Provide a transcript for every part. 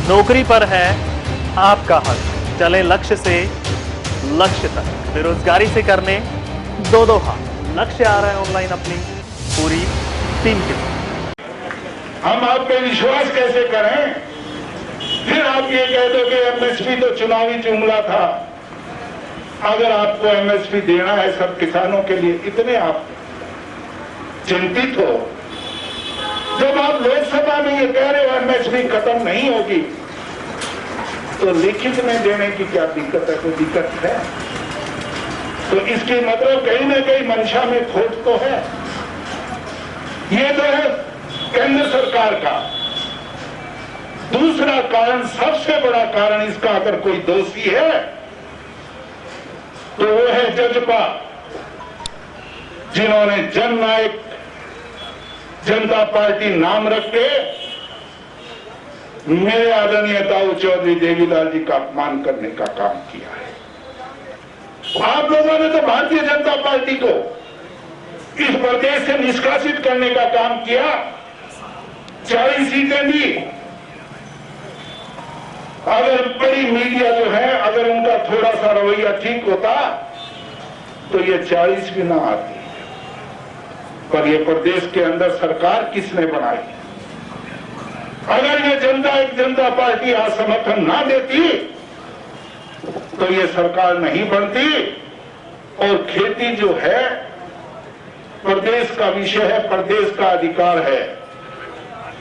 नौकरी पर है आपका हक, चले लक्ष्य से लक्ष्य तक, बेरोजगारी से करने दो दो हाथ। लक्ष्य आ रहा है ऑनलाइन अपनी पूरी टीम के साथ। हम आप पे विश्वास कैसे करें? फिर आप ये कह दो कि एमएसपी तो चुनावी जुमला था। अगर आपको एमएसपी देना है सब किसानों के लिए, इतने आप चिंतित हो, जब आप लोकसभा में ये कह रहे हो एमएसपी खत्म नहीं होगी, तो लिखित में देने की क्या दिक्कत है? कोई दिक्कत है? तो इसकी मतलब कहीं ना कहीं मंशा में खोट तो है। ये तो है केंद्र सरकार का। दूसरा कारण, सबसे बड़ा कारण इसका अगर कोई दोषी है तो वो है जजपा, जिन्होंने जननायक जनता पार्टी नाम रख के मेरे आदरणीय ताऊ चौधरी देवीलाल जी का अपमान करने का काम किया है। आप लोगों ने तो भारतीय जनता पार्टी को इस प्रदेश से निष्कासित करने का काम किया। 40 सीटें दी। अगर बड़ी मीडिया जो है, अगर उनका थोड़ा सा रवैया ठीक होता तो ये 40 भी ना आती। पर ये प्रदेश के अंदर सरकार किसने बनाई? अगर ये जनता पार्टी आज समर्थन ना देती तो ये सरकार नहीं बनती। और खेती जो है प्रदेश का विषय है, प्रदेश का अधिकार है।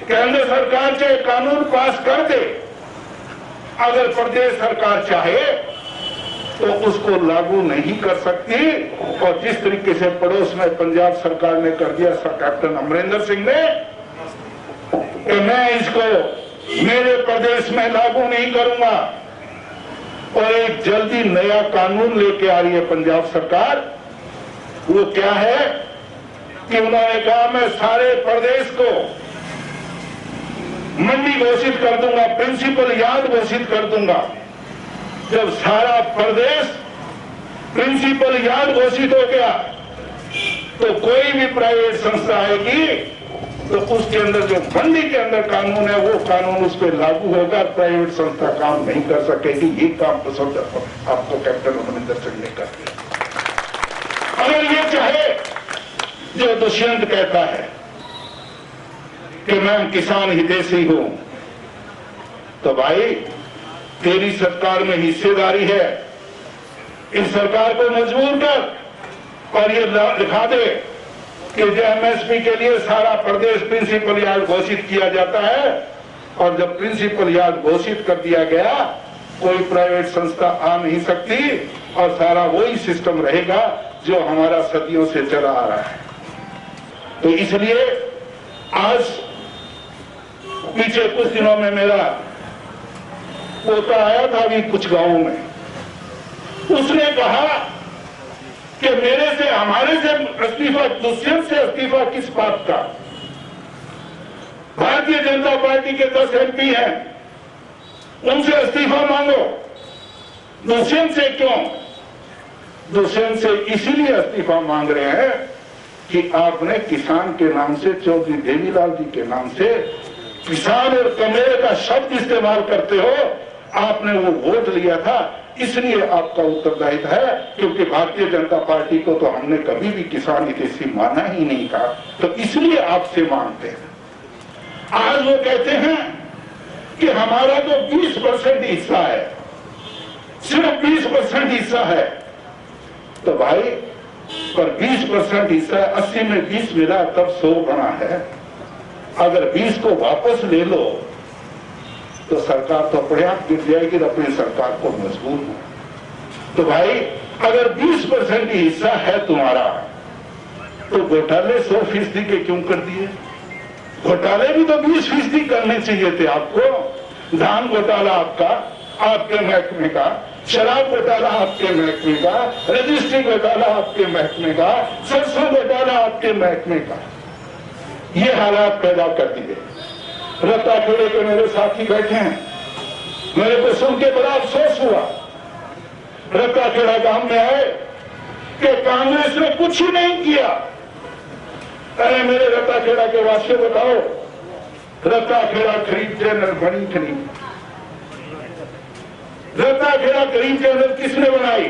केंद्र सरकार चाहे कानून पास कर दे, अगर प्रदेश सरकार चाहे तो उसको लागू नहीं कर सकती। और जिस तरीके से पड़ोस में पंजाब सरकार ने कर दिया, कैप्टन अमरिंदर सिंह ने, कि मैं इसको मेरे प्रदेश में लागू नहीं करूंगा, और एक जल्दी नया कानून लेके आ रही है पंजाब सरकार। वो क्या है कि उन्होंने कहा मैं सारे प्रदेश को मंडी घोषित कर दूंगा, प्रिंसिपल यार्ड घोषित कर दूंगा। जब सारा प्रदेश प्रिंसिपल यार्ड घोषित हो गया तो कोई भी प्राइवेट संस्था आएगी तो उसके अंदर जो मंडी के अंदर कानून है वो कानून उस पर लागू होगा, प्राइवेट संस्था काम नहीं कर सकेगी। ये काम पसंद आपको कैप्टन अमरिंदर सिंह ने कर दिया। अगर ये चाहे जो दुष्यंत कहता है कि मैं किसान हितैषी हूं, तो भाई तेरी सरकार में हिस्सेदारी है, इस सरकार को मजबूर कर और ये लिखा दे कि जो एमएसपी के लिए सारा प्रदेश प्रिंसिपल यार्ड घोषित किया जाता है, और जब प्रिंसिपल यार्ड घोषित कर दिया गया कोई प्राइवेट संस्था आ नहीं सकती और सारा वही सिस्टम रहेगा जो हमारा सदियों से चला आ रहा है। तो इसलिए आज पीछे कुछ दिनों में मेरा पोता आया था अभी कुछ गांवों में, उसने कहा कि मेरे से हमारे से इस्तीफा, दुष्यंत से इस्तीफा किस बात का? भारतीय जनता पार्टी के 10 एमपी हैं, उनसे इस्तीफा मांगो। दुष्यंत से क्यों? दुष्यंत से इसीलिए इस्तीफा मांग रहे हैं कि आपने किसान के नाम से, चौधरी देवीलाल जी के नाम से किसान और कमेरे का शब्द इस्तेमाल करते हो। आपने वो वोट लिया था, इसलिए आपका उत्तरदायित्व है। क्योंकि भारतीय जनता पार्टी को तो हमने कभी भी किसान हितैषी माना ही नहीं था, तो इसलिए आपसे मांगते हैं। आज वो कहते हैं कि हमारा तो 20% हिस्सा है, सिर्फ 20% हिस्सा है। तो भाई पर 20% हिस्सा है, 80 में 20 मिला तब 100 बना है। अगर 20 को वापस ले लो तो सरकार तो अपने आप गिर जाएगी, अपनी सरकार को मजबूर हो। तो भाई अगर 20% ही हिस्सा है तुम्हारा, तो घोटाले 100% के क्यों कर दिए? घोटाले भी तो 20% करने चाहिए थे आपको। धान घोटाला आपका, आपके महकमे का, शराब घोटाला आपके महकमे का, रजिस्ट्री घोटाला आपके महकमे का, सरसों घोटाला आपके महकमे का। ये हालात पैदा कर दिए। रत्ताखेड़े के मेरे साथी बैठे हैं, मेरे को सुन के बड़ा अफसोस हुआ। रत्ताखेड़ा गांव में आए कि कांग्रेस ने कुछ ही नहीं किया। अरे मेरे रत्ताखेड़ा के वास्ते बताओ, रत्ताखेड़ा खरीद जनरल बनी खरीद, रत्नाखेड़ा करीब जनरल किसने बनाई?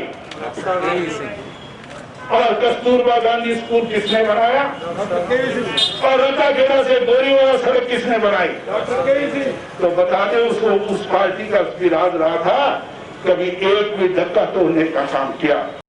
और कस्तूरबा गांधी स्कूल किसने बनाया? और रत्नाखेड़ा से बोरीवाला सड़क किसने बनाई? तो बताते उसको उस पार्टी का राज रहा था, कभी एक भी धक्का तोड़ने का काम किया।